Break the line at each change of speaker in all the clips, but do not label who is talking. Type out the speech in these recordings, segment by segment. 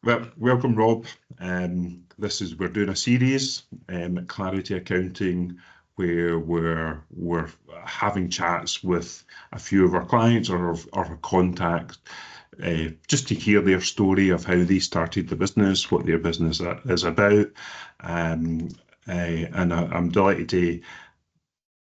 Well, welcome, Rob. We're doing a series, Clarity Accounting, where we're having chats with a few of our clients or our contacts, just to hear their story of how they started the business, what their business is about. I'm delighted to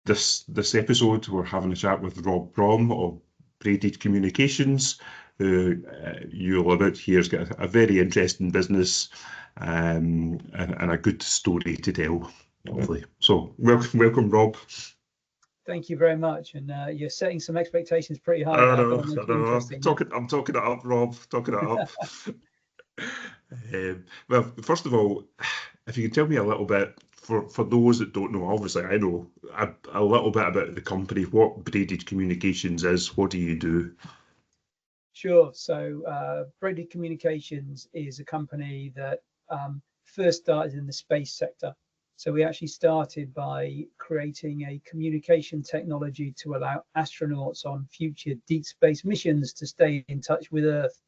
this episode. We're having a chat with Rob Brougham of Braided Communications, who you'll about hear has got a very interesting business, and a good story to tell, hopefully. So welcome, Rob.
Thank you very much, and you're setting some expectations pretty high.
I know. I'm talking it up, Rob. Talking it up. Well, first of all, if you can tell me a little bit, for those that don't know, obviously I know a little bit about the company, what Braided Communications is, what do you do?
Sure. So Braided Communications is a company that first started in the space sector. So we actually started by creating a communication technology to allow astronauts on future deep space missions to stay in touch with Earth,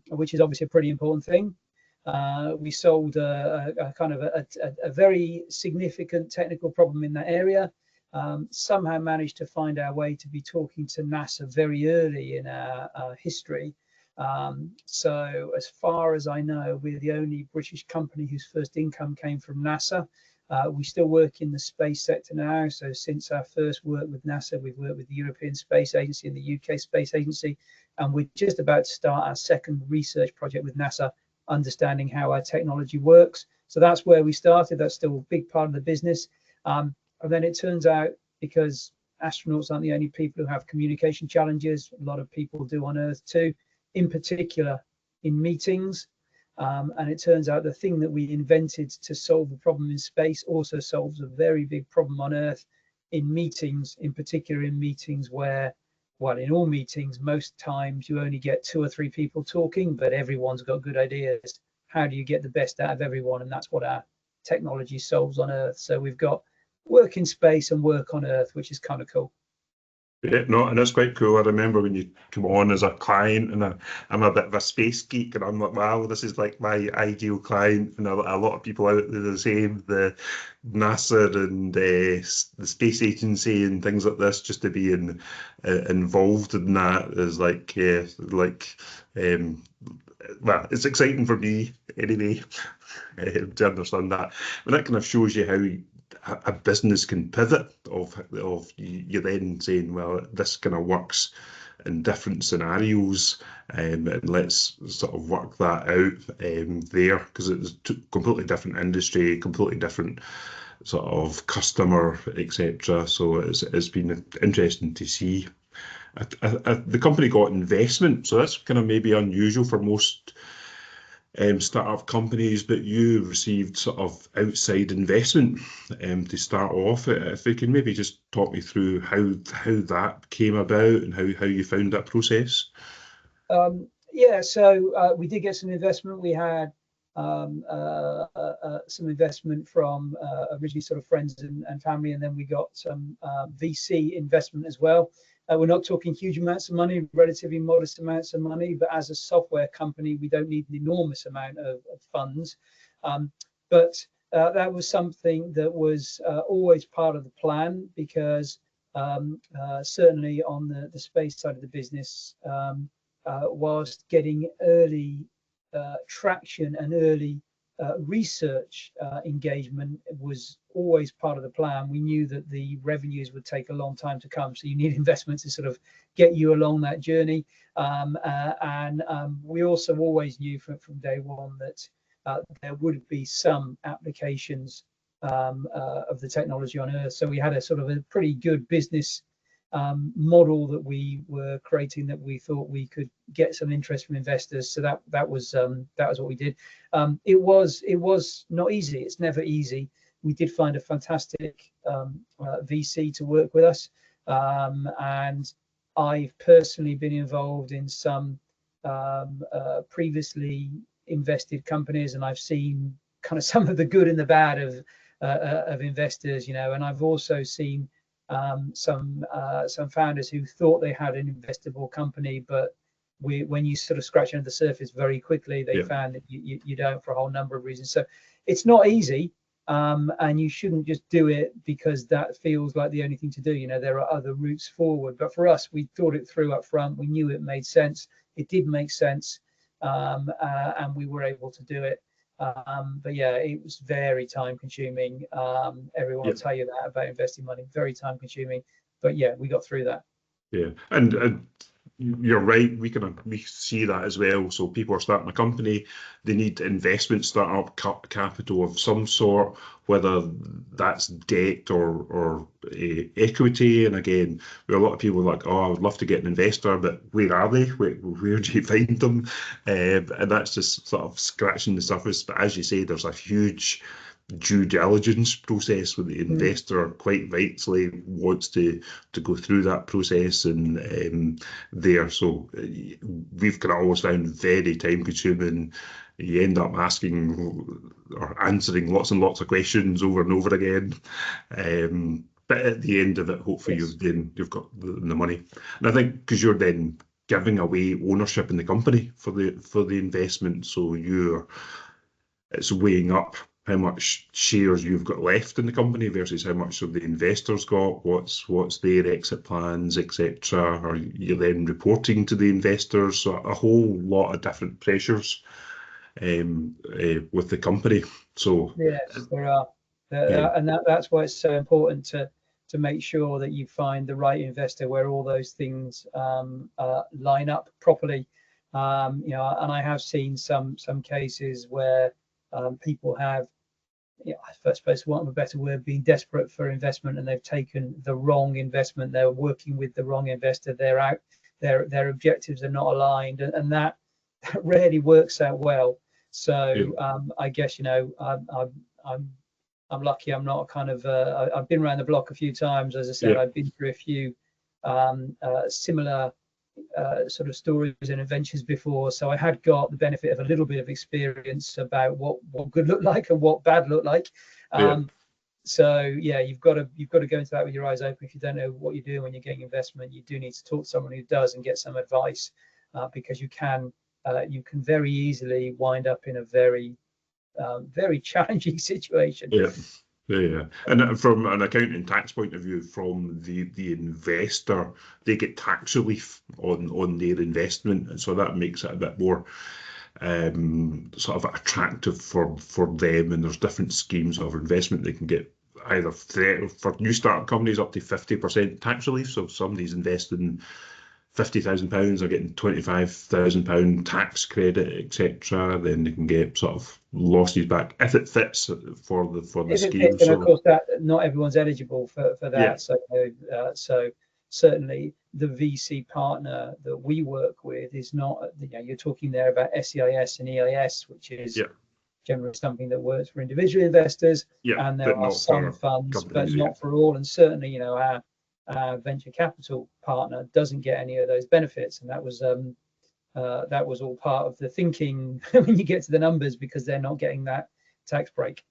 which is obviously a pretty important thing. We solved a kind of a very significant technical problem in that area. Somehow managed to find our way to be talking to NASA very early in our history. So as far as I know, we're the only British company whose first income came from NASA. We still work in the space sector now. So since our first work with NASA, we've worked with the European Space Agency and the UK Space Agency, and we're just about to start our second research project with NASA, understanding how our technology works. So that's where we started. That's still a big part of the business. And then it turns out, because astronauts aren't the only people who have communication challenges, a lot of people do on Earth too, in particular in meetings. And it turns out the thing that we invented to solve the problem in space also solves a very big problem on Earth in meetings, in particular in meetings where, well, in all meetings, most times you only get 2 or 3 people talking, but everyone's got good ideas. How do you get the best out of everyone? And that's what our technology solves on Earth. So we've got work in space and work on Earth, which is kind of cool.
Yeah, no, and it's quite cool. I remember when you come on as a client, and I'm a bit of a space geek, and I'm like, wow, this is like my ideal client. And a lot of people out there are the same, the NASA and the space agency and things like this, just to be involved in that is like, well, it's exciting for me anyway, to understand that. But that kind of shows you how a business can pivot of you then saying, well, this kind of works in different scenarios, and let's sort of work that out there, because it's a completely different industry, completely different sort of customer, etc. So it's been interesting to see. The company got investment, so that's kind of maybe unusual for most startup companies, but you received sort of outside investment to start off. If you can maybe just talk me through how that came about and how you found that process.
Yeah, so we did get some investment. We had some investment from originally sort of friends and family, and then we got some VC investment as well. We're not talking huge amounts of money, relatively modest amounts of money, but as a software company, we don't need an enormous amount of funds. But that was something that was always part of the plan, because certainly on the space side of the business, whilst getting early traction and early research engagement was always part of the plan, we knew that the revenues would take a long time to come. So you need investment to sort of get you along that journey. We also always knew from day one that there would be some applications of the technology on Earth. So we had a sort of a pretty good business model that we were creating, that we thought we could get some interest from investors. So that was what we did. It was not easy. It's never easy. We did find a fantastic VC to work with us, and I've personally been involved in some previously invested companies, and I've seen kind of some of the good and the bad of investors, and I've also seen some founders who thought they had an investable company, but when you sort of scratch under the surface very quickly, they found that you don't, for a whole number of reasons. So it's not easy, and you shouldn't just do it because that feels like the only thing to do. You know, there are other routes forward. But for us, we thought it through up front. We knew it made sense. It did make sense, and we were able to do it. But yeah, it was very time consuming. Everyone will tell you that about investing money, very time consuming. But yeah, we got through that.
Yeah, and you're right. We see that as well. So people are starting a company, they need investment, startup capital of some sort, whether that's debt or equity. And again, there are a lot of people like, oh, I would love to get an investor, but where are they? Where do you find them? And that's just sort of scratching the surface. But as you say, there's a huge due diligence process with the investor quite rightly wants to go through that process and there. So we've kind of always found very time consuming. You end up asking or answering lots and lots of questions over and over again. But at the end of it, hopefully you've got the money. And I think because you're then giving away ownership in the company for the investment, so it's weighing up how much shares you've got left in the company versus how much of the investors got, what's their exit plans, etc. Are you then reporting to the investors? So a whole lot of different pressures with the company. So
yes, there are, and that's why it's so important to make sure that you find the right investor where all those things line up properly. You know, and I have seen some cases where people have, I suppose, for want of a better word, being desperate for investment, and they've taken the wrong investment. They're working with the wrong investor. They're out. Their objectives are not aligned, and that rarely works out well. So I guess, you know, I'm lucky. I'm not kind of. I've been around the block a few times. As I said, I've been through a few similar sort of stories and adventures before, so I had got the benefit of a little bit of experience about what good looked like and what bad looked like. So yeah, you've got to go into that with your eyes open. If you don't know what you're doing when you're getting investment, you do need to talk to someone who does and get some advice, because you can very easily wind up in a very challenging situation.
Yeah. And from an accounting tax point of view, from the investor, they get tax relief on their investment, and so that makes it a bit more sort of attractive for them. And there's different schemes of investment they can get, either for new start companies up to 50% tax relief. So if somebody's investing £50,000 are getting £25,000 tax credit, etc. Then they can get sort of losses back if it fits for the scheme.
And of course, that not everyone's eligible for that. So certainly the VC partner that we work with is not. You know, you're talking there about SEIS and EIS, which is generally something that works for individual investors. And there are some funds, but not for all. And certainly, you know, our venture capital partner doesn't get any of those benefits, and that was all part of the thinking when you get to the numbers, because they're not getting that tax break.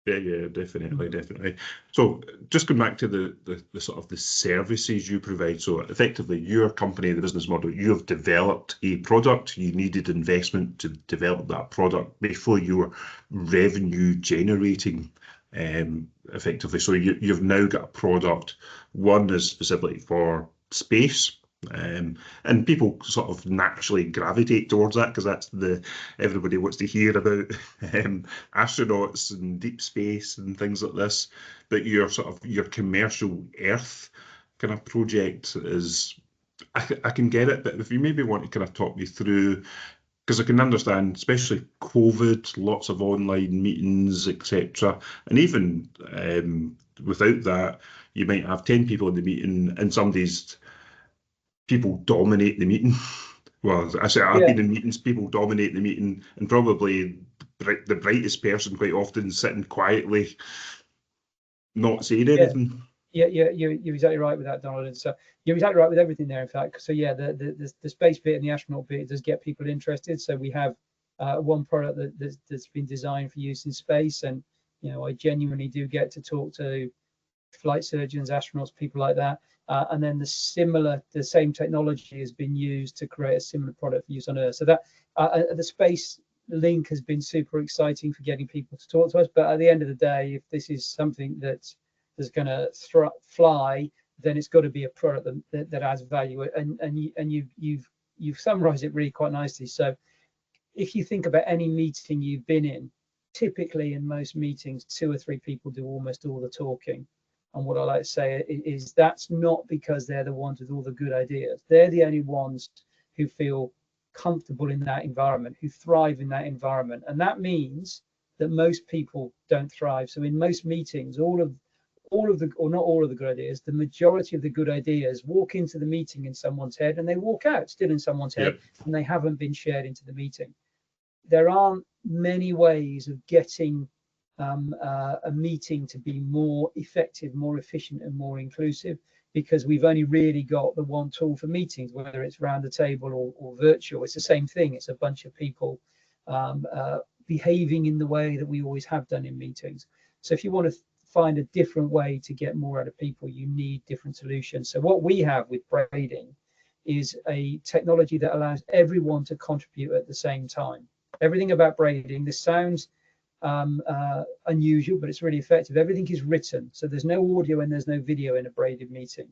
Yeah, definitely. So just going back to the sort of the services you provide. So effectively, your company, the business model, you have developed a product. You needed investment to develop that product before you were revenue generating, effectively. So you've now got a product. One is specifically for space. And people sort of naturally gravitate towards that because that's everybody wants to hear about astronauts and deep space and things like this. But your commercial Earth kind of project is, I can get it, but if you maybe want to kind of talk me through, because I can understand, especially COVID, lots of online meetings, etc. And even without that, you might have 10 people in the meeting and people dominate the meeting. Well, I say I've been in meetings, people dominate the meeting, and probably the brightest person quite often sitting quietly, not saying anything.
You're exactly right with that, Donald. And so you're exactly right with everything there, in fact. So yeah, the space bit and the astronaut bit does get people interested. So we have one product that's been designed for use in space, and you know, I genuinely do get to talk to flight surgeons, astronauts, people like that. And then the same technology has been used to create a similar product for use on Earth. So that the space link has been super exciting for getting people to talk to us. But at the end of the day, if this is something that's going to fly, then it's got to be a product that adds value. And you've summarized it really quite nicely. So if you think about any meeting you've been in, typically in most meetings, 2 or 3 people do almost all the talking. And what I like to say is that's not because they're the ones with all the good ideas. They're the only ones who feel comfortable in that environment, who thrive in that environment. And that means that most people don't thrive. So in most meetings, all of the, or not all of the good ideas, the majority of the good ideas walk into the meeting in someone's head and they walk out still in someone's head, and they haven't been shared into the meeting. There aren't many ways of getting a meeting to be more effective, more efficient, and more inclusive, because we've only really got the one tool for meetings, whether it's round the table or virtual. It's the same thing. It's a bunch of people behaving in the way that we always have done in meetings. So if you want to find a different way to get more out of people, you need different solutions. So what we have with braiding is a technology that allows everyone to contribute at the same time. Everything about braiding, this sounds unusual, but it's really effective. Everything is written, so there's no audio and there's no video in a braided meeting.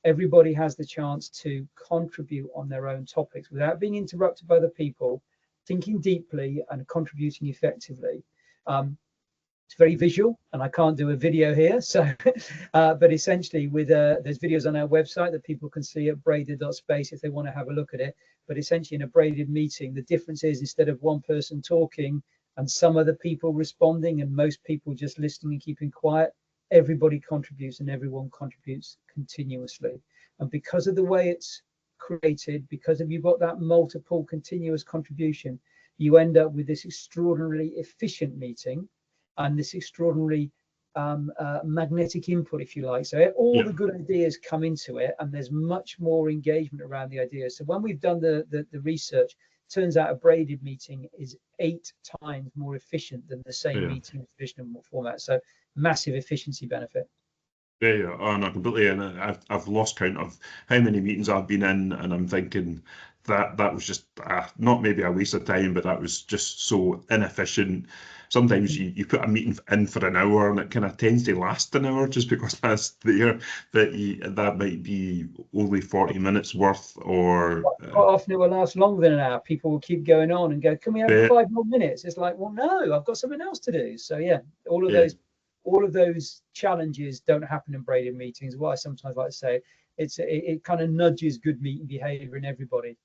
Everybody has the chance to contribute on their own topics without being interrupted by the people, thinking deeply and contributing effectively. It's very visual, and I can't do a video here, so but essentially with there's videos on our website that people can see at braided.space if they want to have a look at it. But essentially in a braided meeting, the difference is instead of one person talking and some other people responding and most people just listening and keeping quiet, everybody contributes and everyone contributes continuously. And because of the way it's created, because of you've got that multiple continuous contribution, you end up with this extraordinarily efficient meeting and this extraordinary magnetic input, if you like. So all the good ideas come into it, and there's much more engagement around the ideas. So when we've done the research, turns out a braided meeting is 8 times more efficient than the same meeting in traditional format. So massive efficiency benefit.
Yeah, oh, no, completely. And I've lost count of how many meetings I've been in, and I'm thinking that was just not maybe a waste of time, but that was just so inefficient. Sometimes you put a meeting in for an hour and it kind of tends to last an hour just because that's there, that might be only 40 minutes worth, or
quite often it will last longer than an hour. People will keep going on and go, can we have 5 more minutes? It's like, well, no, I've got something else to do. So yeah, all of those challenges don't happen in braided meetings. What I sometimes like to say, it kind of nudges good meeting behavior in everybody.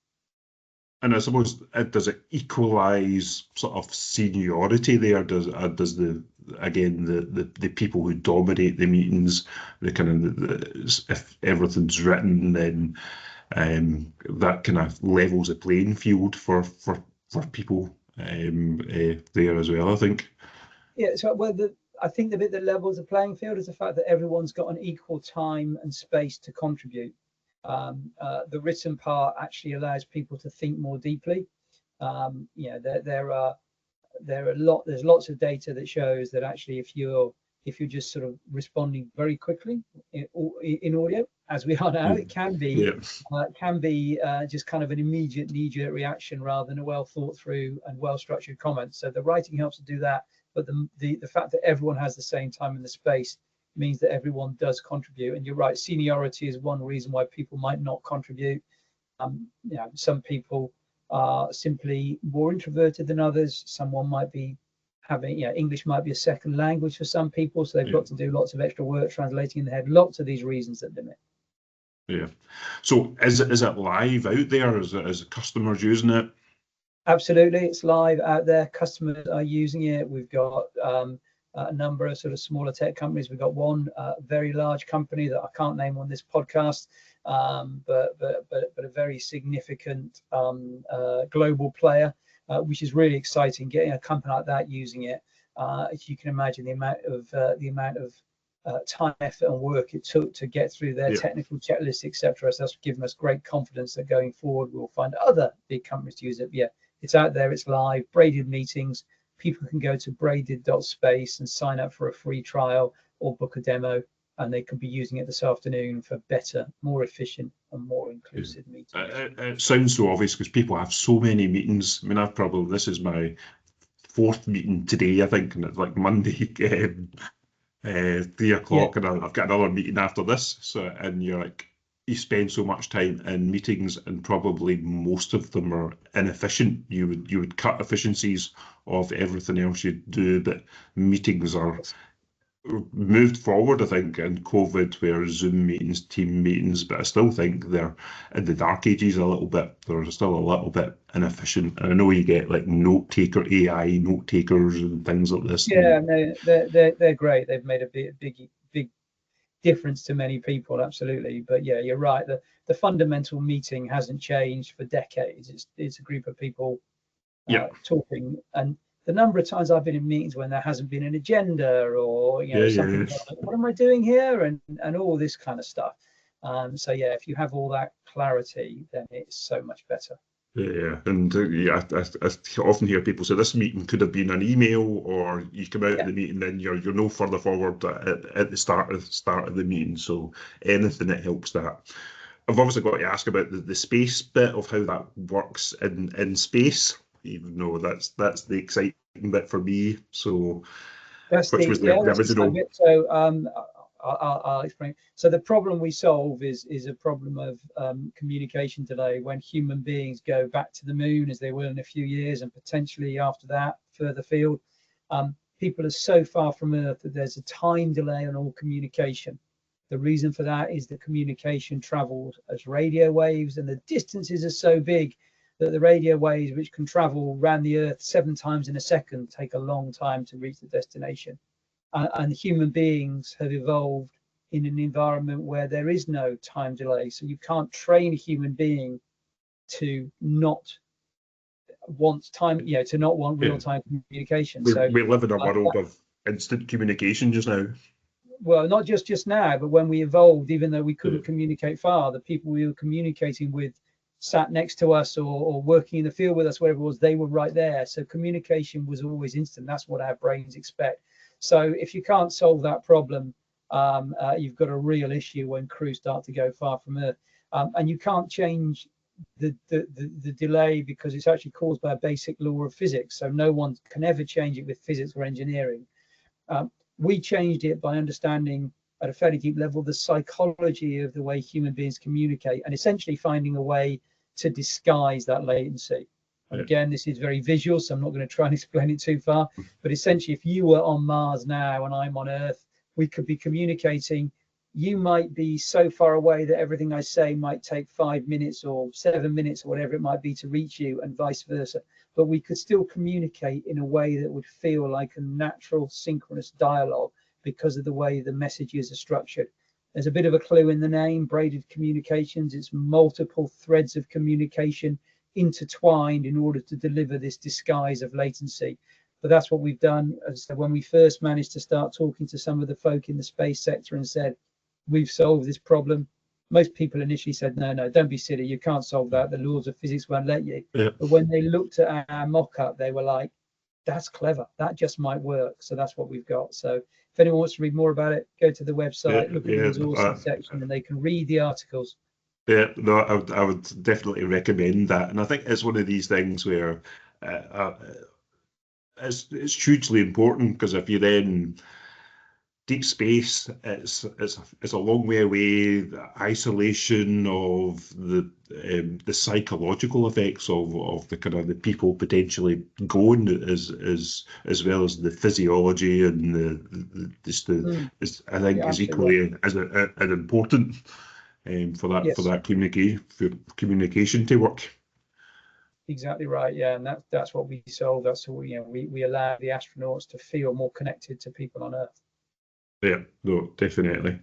And I suppose does it equalize sort of seniority there? Does the people who dominate the meetings, the kind of if everything's written, then that kind of levels the playing field for people there as well, I think.
Yeah, so I think the bit that levels the playing field is the fact that everyone's got an equal time and space to contribute. The written part actually allows people to think more deeply. There's lots of data that shows that actually if you're just sort of responding very quickly in audio, as we are now, it can be just kind of an immediate knee-jerk reaction rather than a well thought through and well structured comment. So the writing helps to do that, but the fact that everyone has the same time in the space means that everyone does contribute. And you're right, seniority is one reason why people might not contribute. Some people are simply more introverted than others. Someone might be having, English might be a second language for some people, so they've got to do lots of extra work translating in the head. Lots of these reasons that limit.
Yeah. So is it live out there? Is customers using it?
Absolutely, it's live out there. Customers are using it. We've got a number of sort of smaller tech companies. We've got one very large company that I can't name on this podcast, but a very significant global player, which is really exciting. Getting a company like that using it, if you can imagine the amount of time, effort, and work it took to get through their technical checklist, etc. So that's given us great confidence that going forward we'll find other big companies to use it. But yeah, it's out there, it's live. Braided meetings. People can go to braided.space and sign up for a free trial or book a demo. and they could be using it this afternoon for better, more efficient and more inclusive meetings.
It sounds so obvious because people have so many meetings. I mean, this is my fourth meeting today, I think, and it's like Monday, 3 o'clock, and I've got another meeting after this. So, and you're like, you spend so much time in meetings, and probably most of them are inefficient. You would cut efficiencies of everything else you do, but meetings are moved forward, I think, in COVID, where Zoom meetings, team meetings, but I still think they're in the dark ages a little bit. They're still a little bit inefficient. And I know you get like AI note takers and things like this.
Yeah, no, they're great. They've made a big difference to many people, absolutely. But yeah, you're right. The fundamental meeting hasn't changed for decades. It's a group of people talking, and the number of times I've been in meetings when there hasn't been an agenda, or something like, what am I doing here, and all this kind of stuff. So yeah, if you have all that clarity, then it's so much better.
Yeah, and I often hear people say this meeting could have been an email, or you come out of the meeting, then you're no further forward at the start of the meeting. So anything that helps that. I've obviously got to ask about the space bit of how that works in space, even though that's the exciting bit for me. So
that's
which was the original.
So I'll explain. So the problem we solve is a problem of communication delay when human beings go back to the moon, as they will in a few years, and potentially after that further field. People are so far from Earth that there's a time delay on all communication. The reason for that is the communication traveled as radio waves, and the distances are so big that the radio waves, which can travel around the Earth 7 times in a second, take a long time to reach the destination. And human beings have evolved in an environment where there is no time delay. So you can't train a human being to not want time, to not want real-time communication.
We live in a world of instant communication just now.
Well, not just now, but when we evolved, even though we couldn't communicate far, the people we were communicating with sat next to us or working in the field with us, wherever it was, they were right there. So communication was always instant. That's what our brains expect. So if you can't solve that problem, you've got a real issue when crews start to go far from Earth. And you can't change the delay because it's actually caused by a basic law of physics. So no one can ever change it with physics or engineering. We changed it by understanding at a fairly deep level the psychology of the way human beings communicate, and essentially finding a way to disguise that latency. And again, this is very visual, so I'm not going to try and explain it too far. But essentially, if you were on Mars now and I'm on Earth, we could be communicating. You might be so far away that everything I say might take 5 minutes or 7 minutes or whatever it might be to reach you, and vice versa. But we could still communicate in a way that would feel like a natural synchronous dialogue because of the way the messages are structured. There's a bit of a clue in the name, Braided Communications. It's multiple threads of communication intertwined in order to deliver this disguise of latency. But that's what we've done. As I said, when we first managed to start talking to some of the folk in the space sector and said, we've solved this problem, most people initially said, no, don't be silly, you can't solve that, the laws of physics won't let you. But when they looked at our mock-up, they were like, that's clever, that just might work. So that's what we've got. So if anyone wants to read more about it, go to the website, look at the resources section, and they can read the articles.
Yeah, no, I would definitely recommend that. And I think it's one of these things where it's hugely important, because if you then deep space, it's a long way away. The isolation of the psychological effects of the kind of the people potentially going, as well as the physiology and I think is equally as important for that communication to work.
Exactly right. Yeah, and that's what we solve. That's what we allow the astronauts to feel more connected to people on Earth.
Yeah, no, definitely,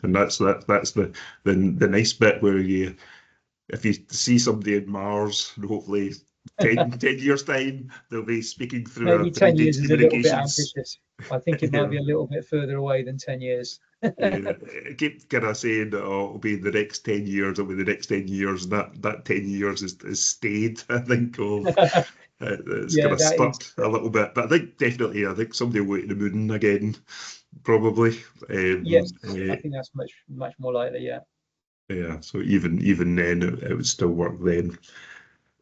and that's the nice bit where if you see somebody in Mars, and hopefully 10 years time, they'll be speaking through
maybe 10 years is a little bit
communications.
ambitious. I think it might be a little bit further away than 10 years.
I keep kind of saying that it'll be the next 10 years, it'll be the next 10 years, and that 10 years is stayed, I think, of it's kind of stuck a little bit. But I think somebody will go to the moon again, probably.
Yes, I think that's much more likely. Yeah.
Yeah, so even then, it would still work then.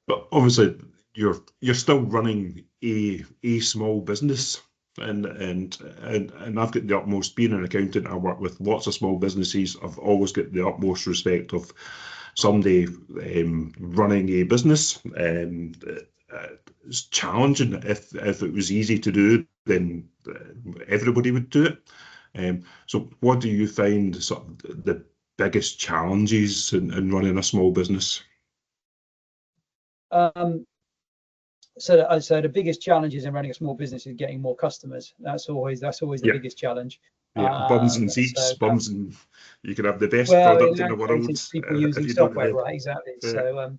But obviously, you're still running a small business, and I've got the utmost, being an accountant. I work with lots of small businesses. I've always got the utmost respect of somebody running a business. It's challenging. If it was easy to do, then everybody would do it. So what do you find sort of the biggest challenges in running a small business?
Um, so I'd say the biggest challenges in running a small business is getting more customers. That's always the
Yeah,
biggest challenge.
yeah, bums and seats,
So
bums and you can have the best
well,
product
in
in
our
the
case,
world
it's people
if
using
you don't
software,
have
right? Exactly.
it.
So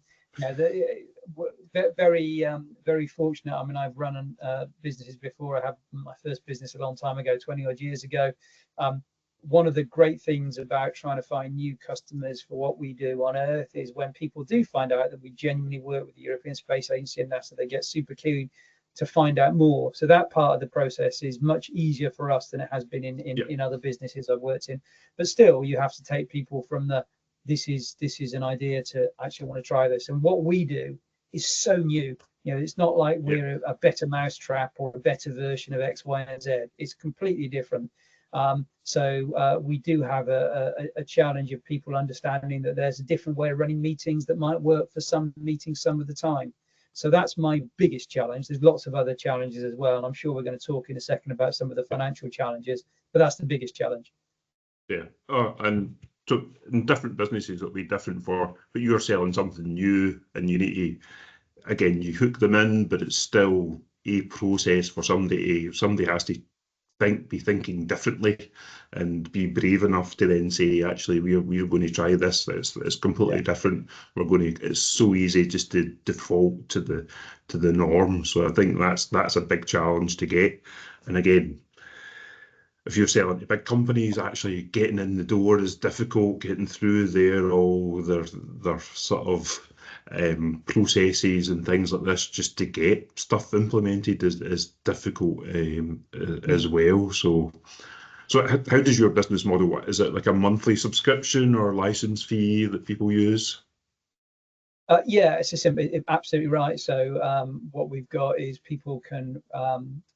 very fortunate. I mean, I've run businesses before. I had my first business a long time ago, 20 odd years ago. One of the great things about trying to find new customers for what we do on Earth is when people do find out that we genuinely work with the European Space Agency and NASA, they get super keen to find out more. So that part of the process is much easier for us than it has been in other businesses I've worked in. But still, you have to take people from the this is an idea to actually want to try this. And what we do is so new. It's not like we're a better mousetrap or a better version of X, Y, and Z. It's completely different. So we do have a challenge of people understanding that there's a different way of running meetings that might work for some meetings some of the time. So that's my biggest challenge. There's lots of other challenges as well, and I'm sure we're going to talk in a second about some of the financial challenges, but that's the biggest challenge.
Yeah. Oh, and so in different businesses it'll be different but you're selling something new and you need to, again, you hook them in, but it's still a process for somebody has to be thinking differently and be brave enough to then say, actually, we're going to try this. It's completely different. It's so easy just to default to the norm. So I think that's a big challenge to get. And again, if you're selling to big companies, actually getting in the door is difficult. Getting through all their sort of processes and things like this just to get stuff implemented is difficult as well. So how does your business model work? Is it like a monthly subscription or license fee that people use?
Yeah, it's absolutely right. So what we've got is people can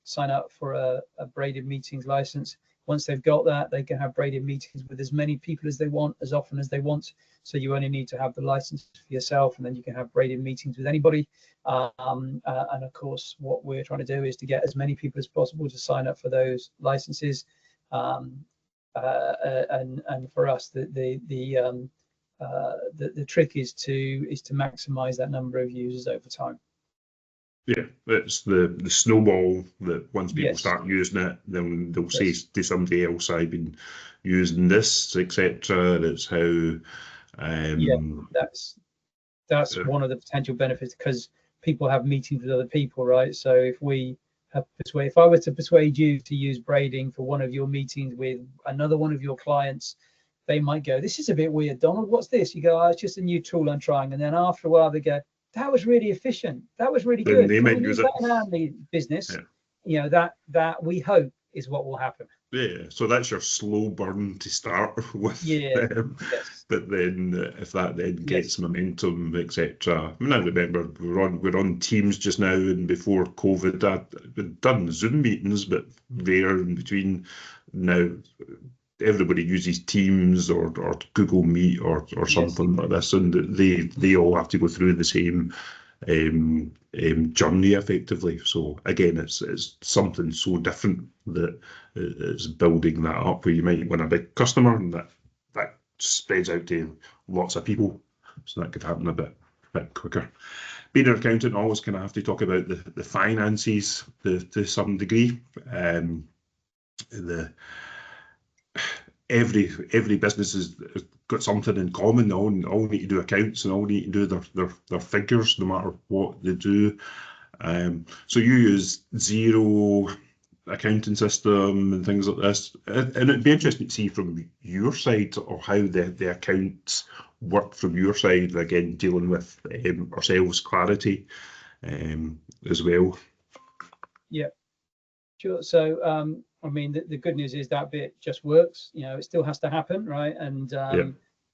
sign up for a Braided Meetings license. Once they've got that, they can have Braided Meetings with as many people as they want, as often as they want. So you only need to have the license for yourself, and then you can have Braided Meetings with anybody. And of course, what we're trying to do is to get as many people as possible to sign up for those licenses. And for us, the trick is to maximize that number of users over time.
Yeah, it's the snowball that once people
Yes.
start using it, then they'll say
Yes.
to somebody else, I've been using this, etc. That's how.
Yeah, that's one of the potential benefits, because people have meetings with other people, right? So if I were to persuade you to use braiding for one of your meetings with another one of your clients, they might go, "This is a bit weird, Donald. What's this?" You go, "Oh, it's just a new tool I'm trying." And then after a while, they go, "That was really efficient. That was really
Then
good.
they
Can we
might use
use
it.
that in our business?"
Yeah.
That we hope is what will happen.
Yeah, so that's your slow burn to start with.
Yeah. Yes.
But then if that then gets
Yes.
momentum, etc. I mean, I remember we're on Teams just now, and before COVID, I'd done Zoom meetings, but rare in between. Now everybody uses Teams or Google Meet or
Yes.
something like this, and they all have to go through the same journey effectively. So again, it's something so different that it's building that up where you might win a big customer and that spreads out to lots of people. So that could happen a bit quicker. Being an accountant, always kind of have to talk about the finances to some degree. The every business has got something in common. They all need to do accounts and all need to do their figures, no matter what they do. So you use Zero accounting system and things like this, and it'd be interesting to see from your side or how the accounts work from your side. Again, dealing with ourselves, clarity as well.
Yeah. Sure. So, I mean, the good news is that bit just works. You know, it still has to happen, right? And
Yeah,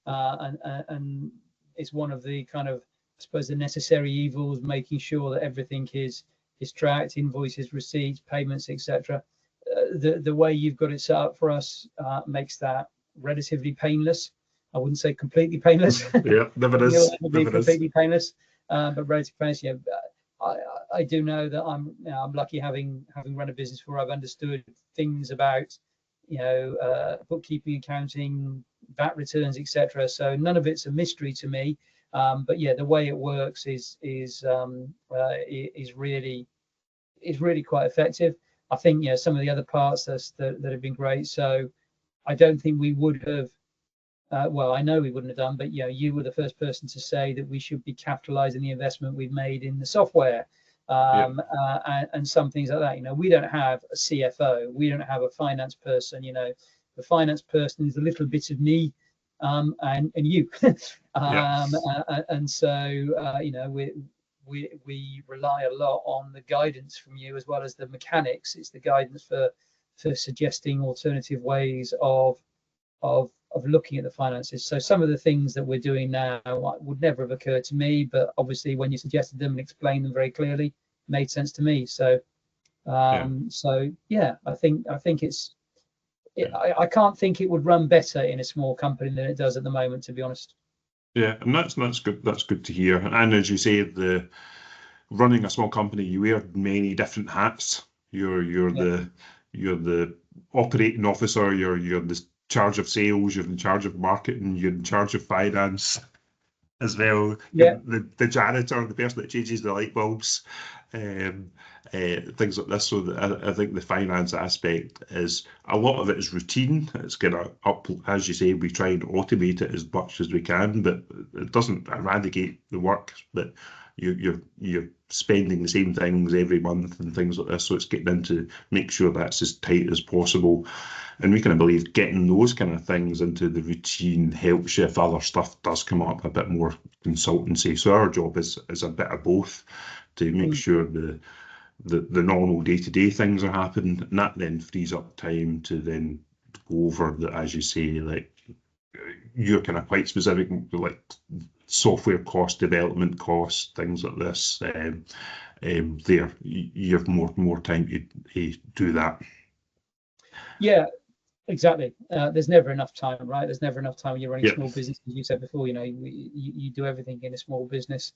and it's one of the kind of, I suppose, the necessary evils, making sure that everything is tracked, invoices, receipts, payments, etc. The way you've got it set up for us makes that relatively painless. I wouldn't say completely painless.
yeah, never
It'll
is,
never be
never is.
completely painless, but relatively painless. Yeah, I do know that I'm lucky having run a business where I've understood things about bookkeeping, accounting, VAT returns, etc. So none of it's a mystery to me. But yeah, the way it works is really quite effective. I think some of the other parts that have been great. So I don't think we would have. Well, I know we wouldn't have done, but you were the first person to say that we should be capitalizing the investment we've made in the software,
Yeah,
and some things like that. We don't have a CFO, we don't have a finance person. The finance person is a little bit of me, and you,
yeah,
and so we rely a lot on the guidance from you as well as the mechanics. It's the guidance for suggesting alternative ways of looking at the finances. So some of the things that we're doing now would never have occurred to me, but obviously when you suggested them and explained them very clearly, made sense to me. So
yeah,
yeah, I think
yeah.
I can't think it would run better in a small company than it does at the moment, to be honest.
Yeah, and that's good. That's good to hear. And as you say, the running a small company, you wear many different hats. You're
Yeah,
the operating officer. You're the charge of sales. You're in charge of marketing. You're in charge of finance as well. You're
yeah,
the janitor, the person that changes the light bulbs, um, things like this. So I think the finance aspect is a lot of it is routine. It's kind of up, as you say, we try and automate it as much as we can, but it doesn't eradicate the work. But you're spending the same things every month and things like this. So it's getting into make sure that's as tight as possible. And we kind of believe getting those kind of things into the routine helps you if other stuff does come up, a bit more consultancy. So our job is a bit of both to make
mm,
sure the normal day-to-day things are happening, and that then frees up time to then go over the, as you say, like you're kind of quite specific, like software cost, development costs, things like this. There you have more time to do that.
yeah. Exactly. There's never enough time, right? There's never enough time when you're running a
Yeah,
small business. As you said before, you do everything in a small business.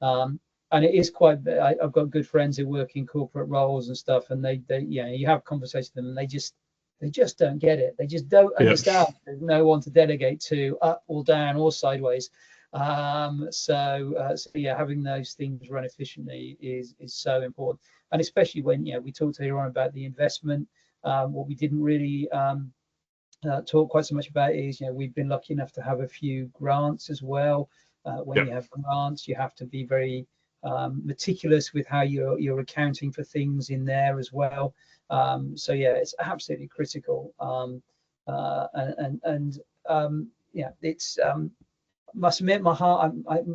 Um, and it is quite, I've got good friends who work in corporate roles and stuff, and they you have conversations with them and they just don't get it. They just don't
yeah,
understand. There's no one to delegate to, up or down or sideways. So yeah, having those things run efficiently is so important. And especially when, we talked earlier on about the investment. What we didn't really talk quite so much about is, we've been lucky enough to have a few grants as well. When
yeah,
you have grants, you have to be very meticulous with how you're accounting for things in there as well. So yeah, it's absolutely critical. And yeah, it's must admit, my heart.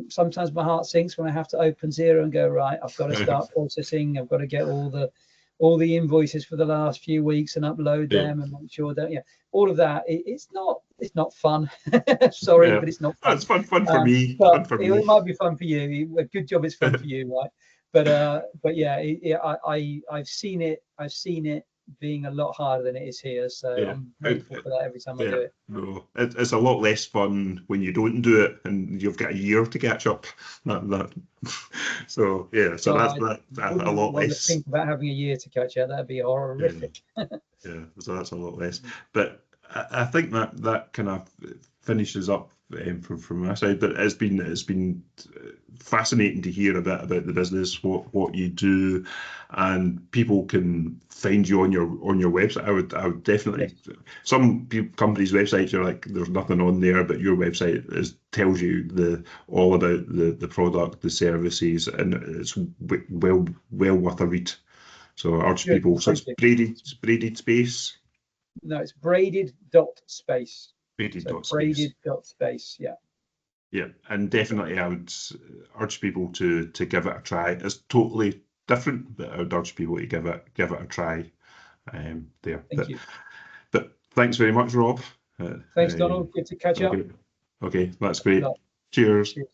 Sometimes my heart sinks when I have to open Zero and go, right, I've got to start processing. I've got to get all the invoices for the last few weeks and upload
yeah.
them and make sure that all of that. It's not fun. Sorry,
Yeah,
but it's not fun.
that's fun for me.
But
Fun for
it
me.
might be fun for you. A good job it's fun for you, right? But yeah, I've seen it. I've seen it being a lot harder than it is here. So
Yeah,
I'm grateful for that every time I
yeah.
do it.
No, it's a lot less fun when you don't do it and you've got a year to catch up. That. So yeah, so
Oh,
that's
I
a
wouldn't
lot
want to
less.
think about having a year to catch up. That'd be
Yeah,
horrific.
yeah. So that's a lot less. But I think that kind of finishes up from my side. But it's been fascinating to hear a bit about the business, what you do, and people can find you on your website. I would definitely.
Yes.
Some companies' websites are like there's nothing on there, but your website tells you all about the product, the services, and it's well worth a read. So I urge
Good.
people. So
Thank you.
it's braided space,
No, it's braided dot space.
braided
So
dot space.
braided dot space. Yeah.
Yeah, and definitely I would urge people to give it a try. It's totally different, but I would urge people to give it a try. there.
Thank you.
But thanks very much, Rob.
Thanks, Donald. Good to catch up.
Okay, that's
Thanks a
great.
lot.
Cheers.
Cheers.